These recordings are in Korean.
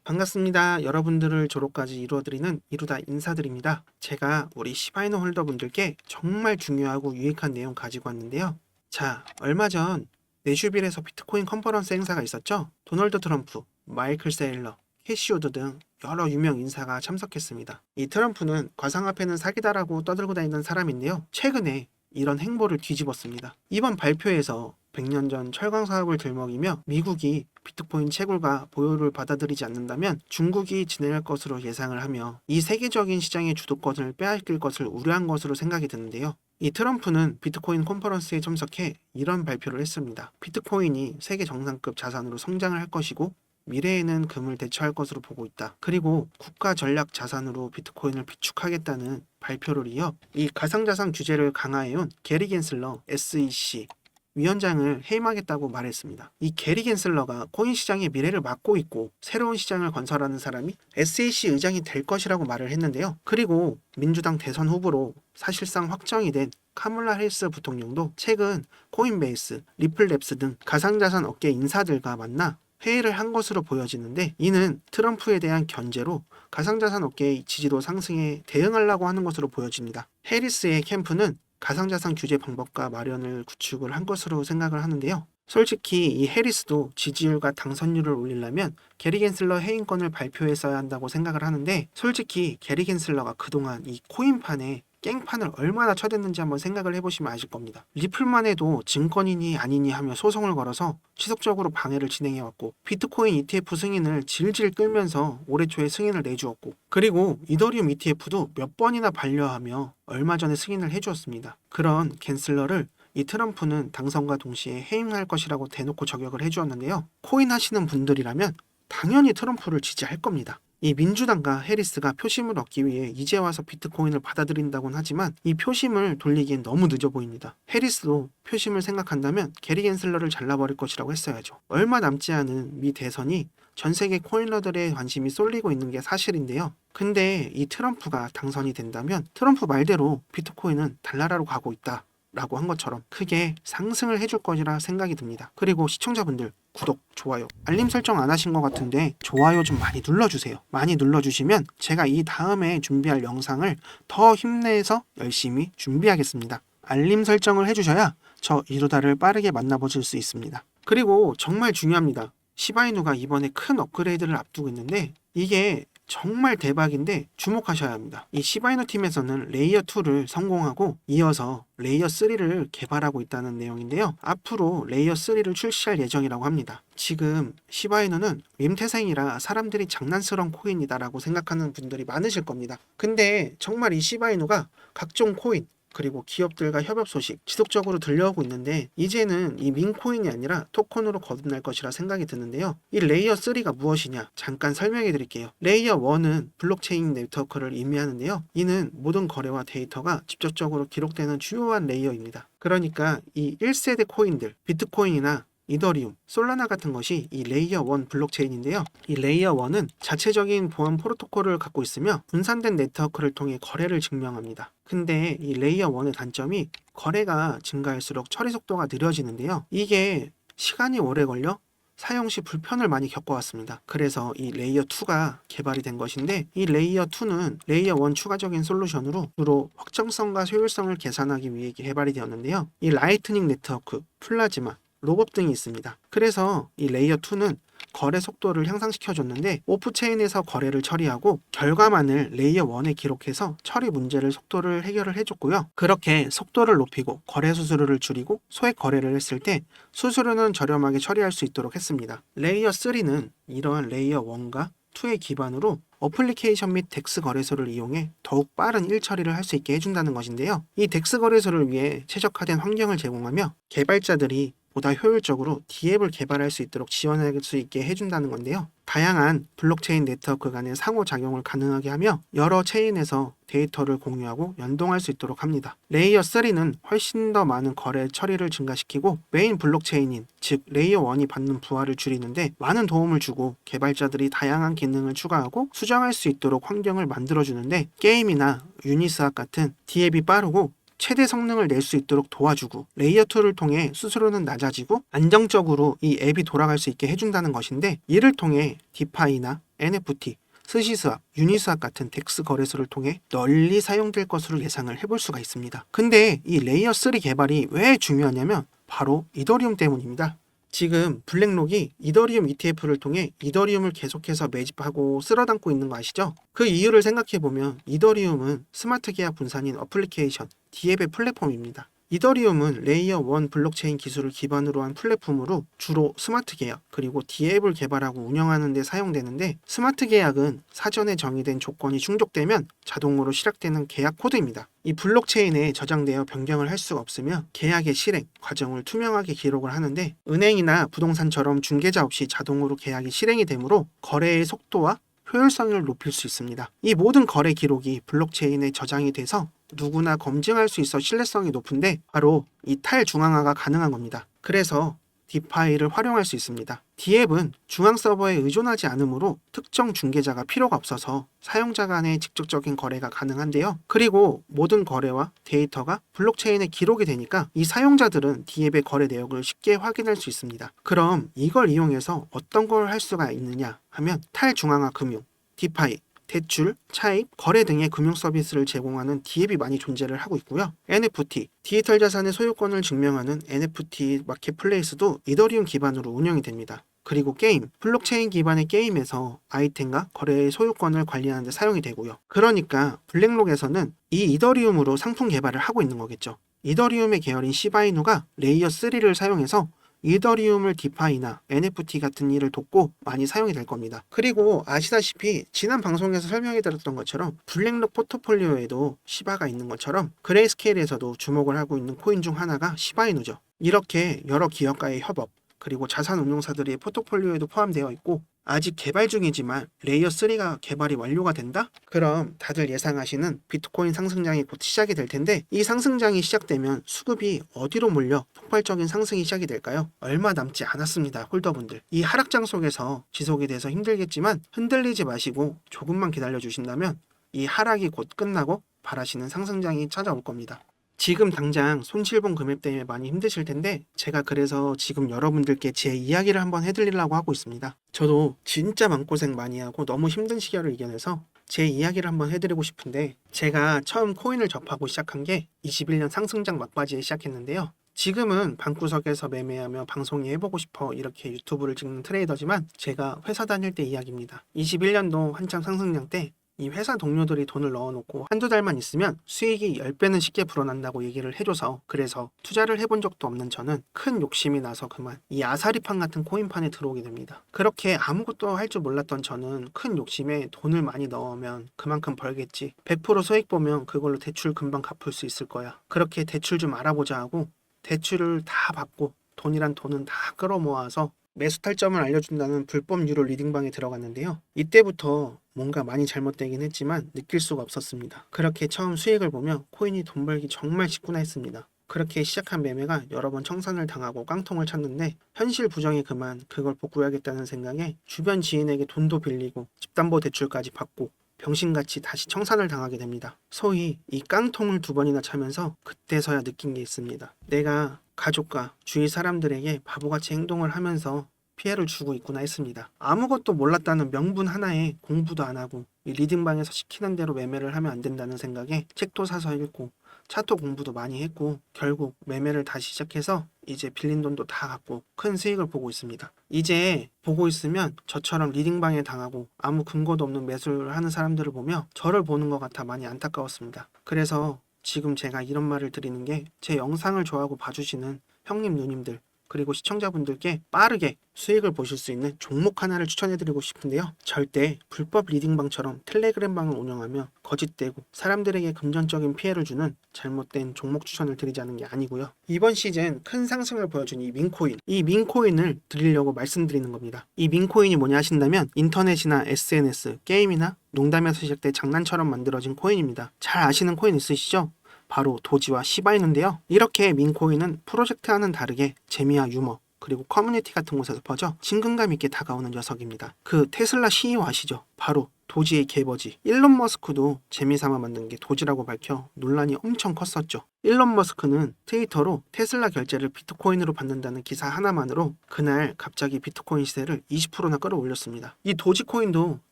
반갑습니다. 여러분들을 졸업까지 이루어드리는 이루다 인사드립니다. 제가 우리 시바이너 홀더분들께 정말 중요하고 유익한 내용 가지고 왔는데요. 자, 얼마 전 내슈빌에서 비트코인 컨퍼런스 행사가 있었죠. 도널드 트럼프, 마이클 세일러, 캐시오드 등 여러 유명 인사가 참석했습니다. 이 트럼프는 가상화폐는 사기다라고 떠들고 다니던 사람인데요. 최근에 이런 행보를 뒤집었습니다. 이번 발표에서 100년 전 철강 사업을 들먹이며 미국이 비트코인 채굴과 보유를 받아들이지 않는다면 중국이 진행할 것으로 예상을 하며 이 세계적인 시장의 주도권을 빼앗길 것을 우려한 것으로 생각이 드는데요. 이 트럼프는 비트코인 컨퍼런스에 참석해 이런 발표를 했습니다. 비트코인이 세계 정상급 자산으로 성장을 할 것이고 미래에는 금을 대처할 것으로 보고 있다. 그리고 국가 전략 자산으로 비트코인을 비축하겠다는 발표를 이어 이 가상자산 규제를 강화해온 게리 겐슬러 SEC 위원장을 해임하겠다고 말했습니다. 이 게리 겐슬러가 코인 시장의 미래를 맡고 있고 새로운 시장을 건설하는 사람이 SEC 의장이 될 것이라고 말을 했는데요. 그리고 민주당 대선 후보로 사실상 확정이 된 카멀라 해리스 부통령도 최근 코인베이스, 리플랩스 등 가상자산 업계 인사들과 만나 회의를 한 것으로 보여지는데 이는 트럼프에 대한 견제로 가상자산 업계의 지지도 상승에 대응하려고 하는 것으로 보여집니다. 해리스의 캠프는 가상자산 규제 방법과 마련을 구축을 한 것으로 생각을 하는데요. 솔직히 이 해리스도 지지율과 당선율을 올리려면 게리 겐슬러 해임권을 발표했어야 한다고 생각을 하는데 솔직히 게리 겐슬러가 그동안 이 코인판에 깽판을 얼마나 쳐댔는지 한번 생각을 해보시면 아실 겁니다. 리플만 해도 증권인이 아니니 하며 소송을 걸어서 지속적으로 방해를 진행해왔고 비트코인 ETF 승인을 질질 끌면서 올해 초에 승인을 내주었고 그리고 이더리움 ETF도 몇 번이나 반려하며 얼마 전에 승인을 해주었습니다. 그런 겐슬러를 이 트럼프는 당선과 동시에 해임할 것이라고 대놓고 저격을 해주었는데요. 코인 하시는 분들이라면 당연히 트럼프를 지지할 겁니다. 이 민주당과 해리스가 표심을 얻기 위해 이제 와서 비트코인을 받아들인다고는 하지만 이 표심을 돌리기엔 너무 늦어 보입니다. 해리스도 표심을 생각한다면 게리 겐슬러를 잘라버릴 것이라고 했어야죠. 얼마 남지 않은 미 대선이 전 세계 코인러들의 관심이 쏠리고 있는 게 사실인데요. 근데 이 트럼프가 당선이 된다면 트럼프 말대로 비트코인은 달나라로 가고 있다 라고 한 것처럼 크게 상승을 해줄 것이라 생각이 듭니다. 그리고 시청자분들 구독, 좋아요, 알림 설정 안 하신 것 같은데 좋아요 좀 많이 눌러주세요. 많이 눌러주시면 제가 이 다음에 준비할 영상을 더 힘내서 열심히 준비하겠습니다. 알림 설정을 해주셔야 저 이루다를 빠르게 만나보실 수 있습니다. 그리고 정말 중요합니다. 시바이누가 이번에 큰 업그레이드를 앞두고 있는데 이게 정말 대박인데 주목하셔야 합니다. 이 시바이누 팀에서는 레이어 2를 성공하고 이어서 레이어 3를 개발하고 있다는 내용인데요. 앞으로 레이어 3를 출시할 예정이라고 합니다. 지금 시바이누는 밈태생이라 사람들이 장난스러운 코인이다라고 생각하는 분들이 많으실 겁니다. 근데 정말 이 시바이누가 각종 코인 그리고 기업들과 협업 소식 지속적으로 들려오고 있는데 이제는 이 민코인이 아니라 토큰으로 거듭날 것이라 생각이 드는데요. 이 레이어 3가 무엇이냐 잠깐 설명해 드릴게요. 레이어 1은 블록체인 네트워크를 의미하는데요. 이는 모든 거래와 데이터가 직접적으로 기록되는 주요한 레이어입니다. 그러니까 이 1세대 코인들 비트코인이나 이더리움, 솔라나 같은 것이 이 레이어 1 블록체인인데요. 이 레이어 1은 자체적인 보안 프로토콜을 갖고 있으며 분산된 네트워크를 통해 거래를 증명합니다. 근데 이 레이어 1의 단점이 거래가 증가할수록 처리 속도가 느려지는데요. 이게 시간이 오래 걸려 사용 시 불편을 많이 겪어왔습니다. 그래서 이 레이어 2가 개발이 된 것인데 이 레이어 2는 레이어 1 추가적인 솔루션으로 주로 확정성과 효율성을 계산하기 위해 개발이 되었는데요. 이 라이트닝 네트워크, 플라즈마, 로봇 등이 있습니다. 그래서 이 레이어 2는 거래 속도를 향상시켜줬는데 오프체인에서 거래를 처리하고 결과만을 레이어 1에 기록해서 처리 문제를 속도를 해결을 해줬고요. 그렇게 속도를 높이고 거래 수수료를 줄이고 소액 거래를 했을 때 수수료는 저렴하게 처리할 수 있도록 했습니다. 레이어 3는 이러한 레이어 1과 2의 기반으로 어플리케이션 및 덱스 거래소를 이용해 더욱 빠른 일처리를 할 수 있게 해준다는 것인데요. 이 덱스 거래소를 위해 최적화된 환경을 제공하며 개발자들이 보다 효율적으로 D앱을 개발할 수 있도록 지원할 수 있게 해준다는 건데요. 다양한 블록체인 네트워크 간의 상호작용을 가능하게 하며 여러 체인에서 데이터를 공유하고 연동할 수 있도록 합니다. 레이어 3는 훨씬 더 많은 거래 처리를 증가시키고 메인 블록체인인 즉 레이어 1이 받는 부하를 줄이는데 많은 도움을 주고 개발자들이 다양한 기능을 추가하고 수정할 수 있도록 환경을 만들어주는데 게임이나 유니스왑 같은 D앱이 빠르고 최대 성능을 낼 수 있도록 도와주고 레이어 2를 통해 수수료는 낮아지고 안정적으로 이 앱이 돌아갈 수 있게 해준다는 것인데 이를 통해 디파이나 NFT, 스시스왑, 유니스왑 같은 덱스 거래소를 통해 널리 사용될 것으로 예상을 해볼 수가 있습니다. 근데 이 레이어 3 개발이 왜 중요하냐면 바로 이더리움 때문입니다. 지금 블랙록이 이더리움 ETF를 통해 이더리움을 계속해서 매집하고 쓸어담고 있는 거 아시죠? 그 이유를 생각해보면 이더리움은 스마트 계약 분산인 어플리케이션, 디앱의 플랫폼입니다. 이더리움은 레이어 1 블록체인 기술을 기반으로 한 플랫폼으로 주로 스마트 계약 그리고 디앱을 개발하고 운영하는 데 사용되는데, 스마트 계약은 사전에 정의된 조건이 충족되면 자동으로 실행되는 계약 코드입니다. 이 블록체인에 저장되어 변경을 할 수가 없으며 계약의 실행 과정을 투명하게 기록을 하는데, 은행이나 부동산처럼 중개자 없이 자동으로 계약이 실행이 되므로 거래의 속도와 효율성을 높일 수 있습니다. 이 모든 거래 기록이 블록체인에 저장이 돼서 누구나 검증할 수 있어 신뢰성이 높은데, 바로 이 탈중앙화가 가능한 겁니다. 그래서 디파이를 활용할 수 있습니다. 디앱은 중앙 서버에 의존하지 않으므로 특정 중개자가 필요가 없어서 사용자 간의 직접적인 거래가 가능한데요. 그리고 모든 거래와 데이터가 블록체인에 기록이 되니까 이 사용자들은 디앱의 거래 내역을 쉽게 확인할 수 있습니다. 그럼 이걸 이용해서 어떤 걸 할 수가 있느냐 하면, 탈중앙화 금융, 디파이, 대출, 차입, 거래 등의 금융 서비스를 제공하는 디앱이 많이 존재를 하고 있고요. NFT, 디지털 자산의 소유권을 증명하는 NFT 마켓플레이스도 이더리움 기반으로 운영이 됩니다. 그리고 게임, 블록체인 기반의 게임에서 아이템과 거래의 소유권을 관리하는 데 사용이 되고요. 그러니까 블랙록에서는 이 이더리움으로 상품 개발을 하고 있는 거겠죠. 이더리움의 계열인 시바이누가 레이어 3를 사용해서 이더리움을 디파이나 NFT 같은 일을 돕고 많이 사용이 될 겁니다. 그리고 아시다시피 지난 방송에서 설명해 드렸던 것처럼 블랙록 포트폴리오에도 시바가 있는 것처럼 그레이스케일에서도 주목을 하고 있는 코인 중 하나가 시바이누죠. 이렇게 여러 기업과의 협업, 그리고 자산 운용사들의 포트폴리오에도 포함되어 있고, 아직 개발 중이지만 레이어 3가 개발이 완료가 된다? 그럼 다들 예상하시는 비트코인 상승장이 곧 시작이 될 텐데, 이 상승장이 시작되면 수급이 어디로 몰려 폭발적인 상승이 시작이 될까요? 얼마 남지 않았습니다, 홀더분들. 이 하락장 속에서 지속이 돼서 힘들겠지만 흔들리지 마시고 조금만 기다려 주신다면 이 하락이 곧 끝나고 바라시는 상승장이 찾아올 겁니다. 지금 당장 손실본 금액 때문에 많이 힘드실 텐데, 제가 그래서 지금 여러분들께 제 이야기를 한번 해드리려고 하고 있습니다. 저도 진짜 마음고생 많이 하고 너무 힘든 시절을 이겨내서 제 이야기를 한번 해드리고 싶은데, 제가 처음 코인을 접하고 시작한 게 21년 상승장 막바지에 시작했는데요. 지금은 방구석에서 매매하며 방송이 해보고 싶어 이렇게 유튜브를 찍는 트레이더지만, 제가 회사 다닐 때 이야기입니다. 21년도 한창 상승장 때 이 회사 동료들이 돈을 넣어놓고 한두 달만 있으면 수익이 10배는 쉽게 불어난다고 얘기를 해줘서, 그래서 투자를 해본 적도 없는 저는 큰 욕심이 나서 그만 이 아사리판 같은 코인판에 들어오게 됩니다. 그렇게 아무것도 할 줄 몰랐던 저는 큰 욕심에 돈을 많이 넣으면 그만큼 벌겠지, 100% 수익 보면 그걸로 대출 금방 갚을 수 있을 거야, 그렇게 대출 좀 알아보자 하고 대출을 다 받고 돈이란 돈은 다 끌어모아서 매수 탈점을 알려준다는 불법 유료 리딩방에 들어갔는데요. 이때부터 뭔가 많이 잘못되긴 했지만 느낄 수가 없었습니다. 그렇게 처음 수익을 보며 코인이 돈 벌기 정말 쉽구나 했습니다. 그렇게 시작한 매매가 여러 번 청산을 당하고 깡통을 쳤는데, 현실 부정에 그만 그걸 복구해야겠다는 생각에 주변 지인에게 돈도 빌리고 집담보대출까지 받고 병신같이 다시 청산을 당하게 됩니다. 소위 이 깡통을 2번이나 차면서 그때서야 느낀 게 있습니다. 내가 가족과 주위 사람들에게 바보같이 행동을 하면서 피해를 주고 있구나 했습니다. 아무것도 몰랐다는 명분 하나에 공부도 안 하고 이 리딩방에서 시키는 대로 매매를 하면 안 된다는 생각에 책도 사서 읽고 차트 공부도 많이 했고, 결국 매매를 다시 시작해서 이제 빌린 돈도 다 갚고 큰 수익을 보고 있습니다. 이제 보고 있으면 저처럼 리딩방에 당하고 아무 근거도 없는 매수를 하는 사람들을 보며 저를 보는 것 같아 많이 안타까웠습니다. 그래서 지금 제가 이런 말을 드리는 게, 제 영상을 좋아하고 봐주시는 형님 누님들 그리고 시청자분들께 빠르게 수익을 보실 수 있는 종목 하나를 추천해드리고 싶은데요. 절대 불법 리딩방처럼 텔레그램방을 운영하며 거짓되고 사람들에게 금전적인 피해를 주는 잘못된 종목 추천을 드리자는 게 아니고요. 이번 시즌 큰 상승을 보여준 이 민코인, 이 민코인을 드리려고 말씀드리는 겁니다. 이 민코인이 뭐냐 하신다면, 인터넷이나 SNS, 게임이나 농담에서 시작된 장난처럼 만들어진 코인입니다. 잘 아시는 코인 있으시죠? 바로 도지와 시바이누인데요. 이렇게 민코인은 프로젝트와는 다르게 재미와 유머 그리고 커뮤니티 같은 곳에서 퍼져 친근감 있게 다가오는 녀석입니다. 그 테슬라 CEO 아시죠? 바로 도지의 개버지 일론 머스크도 재미삼아 만든 게 도지라고 밝혀 논란이 엄청 컸었죠. 일론 머스크는 트위터로 테슬라 결제를 비트코인으로 받는다는 기사 하나만으로 그날 갑자기 비트코인 시세를 20%나 끌어올렸습니다. 이 도지코인도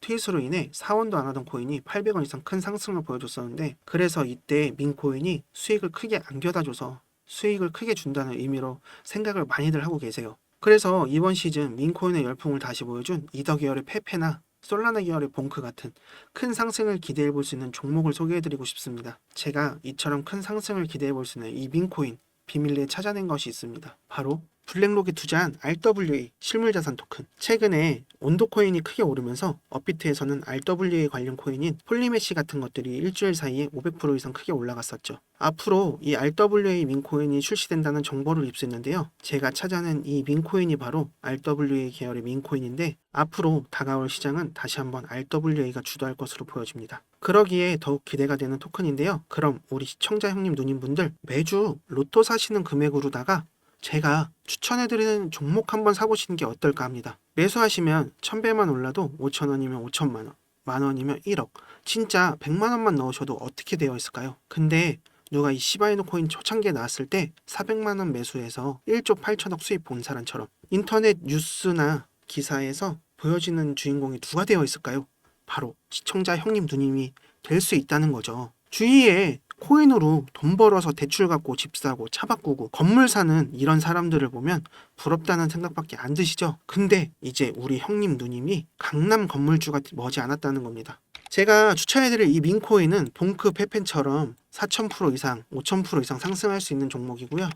트윗으로 인해 사원도 안 하던 코인이 800원 이상 큰 상승을 보여줬었는데, 그래서 이때 민코인이 수익을 크게 안겨다줘서 수익을 크게 준다는 의미로 생각을 많이들 하고 계세요. 그래서 이번 시즌 민코인의 열풍을 다시 보여준 이더 계열의 페페나 솔라나 계열의 봉크 같은 큰 상승을 기대해 볼 수 있는 종목을 소개해 드리고 싶습니다. 제가 이처럼 큰 상승을 기대해 볼 수 있는 이 민코인 비밀리에 찾아낸 것이 있습니다. 바로 블랙록에 투자한 RWA 실물자산 토큰. 최근에 온도코인이 크게 오르면서 업비트에서는 RWA 관련 코인인 폴리메시 같은 것들이 일주일 사이에 500% 이상 크게 올라갔었죠. 앞으로 이 RWA 민코인이 출시된다는 정보를 입수했는데요. 제가 찾아낸 이 민코인이 바로 RWA 계열의 민코인인데, 앞으로 다가올 시장은 다시 한번 RWA가 주도할 것으로 보여집니다. 그러기에 더욱 기대가 되는 토큰인데요. 그럼 우리 시청자 형님 누님분들 매주 로또 사시는 금액으로다가 제가 추천해드리는 종목 한번 사보시는 게 어떨까 합니다. 매수하시면 1000배만 올라도 5,000원이면 5천만원, 만원이면 1억, 진짜 100만원만 넣으셔도 어떻게 되어 있을까요? 근데 누가 이 시바이노 코인 초창기에 나왔을 때 400만원 매수해서 1조 8천억 수입 본 사람처럼 인터넷 뉴스나 기사에서 보여지는 주인공이 누가 되어 있을까요? 바로 시청자 형님 누님이 될 수 있다는 거죠. 주위에 코인으로 돈 벌어서 대출 갚고 집 사고 차 바꾸고 건물 사는 이런 사람들을 보면 부럽다는 생각밖에 안 드시죠? 근데 이제 우리 형님 누님이 강남 건물주가 머지 않았다는 겁니다. 제가 추천해드릴 이 민코인은 봉크 페펜처럼 4000% 이상, 5000% 이상 상승할 수 있는 종목이고요.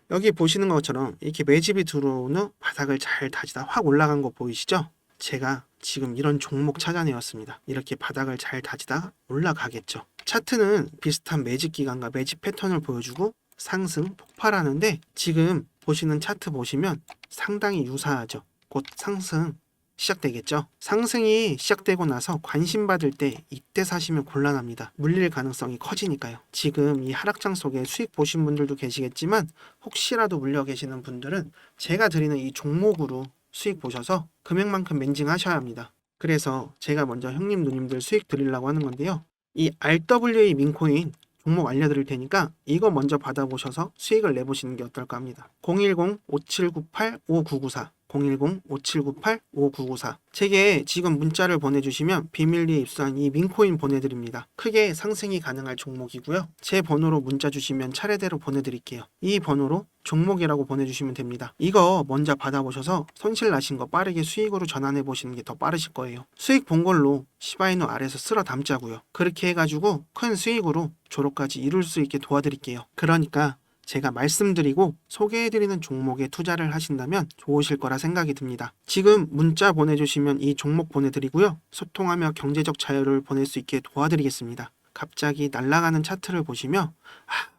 여기 보시는 것처럼 이렇게 매집이 들어온 후 바닥을 잘 다지다 확 올라간 거 보이시죠? 제가 지금 이런 종목 찾아내었습니다. 이렇게 바닥을 잘 다지다 올라가겠죠. 차트는 비슷한 매집 기간과 매집 패턴을 보여주고 상승, 폭발하는데, 지금 보시는 차트 보시면 상당히 유사하죠. 곧 상승 시작되겠죠. 상승이 시작되고 나서 관심받을 때 이때 사시면 곤란합니다. 물릴 가능성이 커지니까요. 지금 이 하락장 속에 수익 보신 분들도 계시겠지만, 혹시라도 물려 계시는 분들은 제가 드리는 이 종목으로 수익 보셔서 금액만큼 멘징하셔야 합니다. 그래서 제가 먼저 형님 누님들 수익 드리려고 하는 건데요. 이 RWA 민코인 종목 알려드릴 테니까 이거 먼저 받아보셔서 수익을 내보시는 게 어떨까 합니다. 010-5798-5994 010-5798-5994 제게 지금 문자를 보내주시면 비밀리에 입수한 이 민코인 보내드립니다. 크게 상승이 가능할 종목이고요. 제 번호로 문자 주시면 차례대로 보내드릴게요. 이 번호로 종목이라고 보내주시면 됩니다. 이거 먼저 받아보셔서 손실 나신 거 빠르게 수익으로 전환해 보시는 게 더 빠르실 거예요. 수익 본 걸로 시바이노 아래에서 쓸어 담자고요. 그렇게 해가지고 큰 수익으로 졸업까지 이룰 수 있게 도와드릴게요. 그러니까 제가 말씀드리고 소개해드리는 종목에 투자를 하신다면 좋으실 거라 생각이 듭니다. 지금 문자 보내주시면 이 종목 보내드리고요. 소통하며 경제적 자유를 보낼 수 있게 도와드리겠습니다. 갑자기 날아가는 차트를 보시며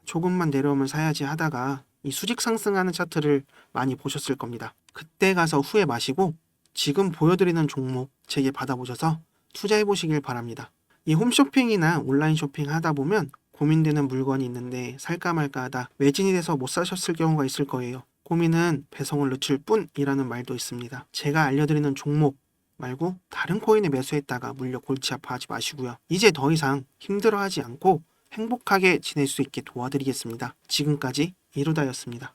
조금만 내려오면 사야지 하다가 이 수직 상승하는 차트를 많이 보셨을 겁니다. 그때 가서 후회 마시고 지금 보여드리는 종목 제게 받아보셔서 투자해 보시길 바랍니다. 이 홈쇼핑이나 온라인 쇼핑 하다 보면 고민되는 물건이 있는데 살까 말까 하다 매진이 돼서 못 사셨을 경우가 있을 거예요. 고민은 배송을 늦출 뿐이라는 말도 있습니다. 제가 알려드리는 종목 말고 다른 코인에 매수했다가 물려 골치 아파하지 마시고요. 이제 더 이상 힘들어하지 않고 행복하게 지낼 수 있게 도와드리겠습니다. 지금까지 이루다였습니다.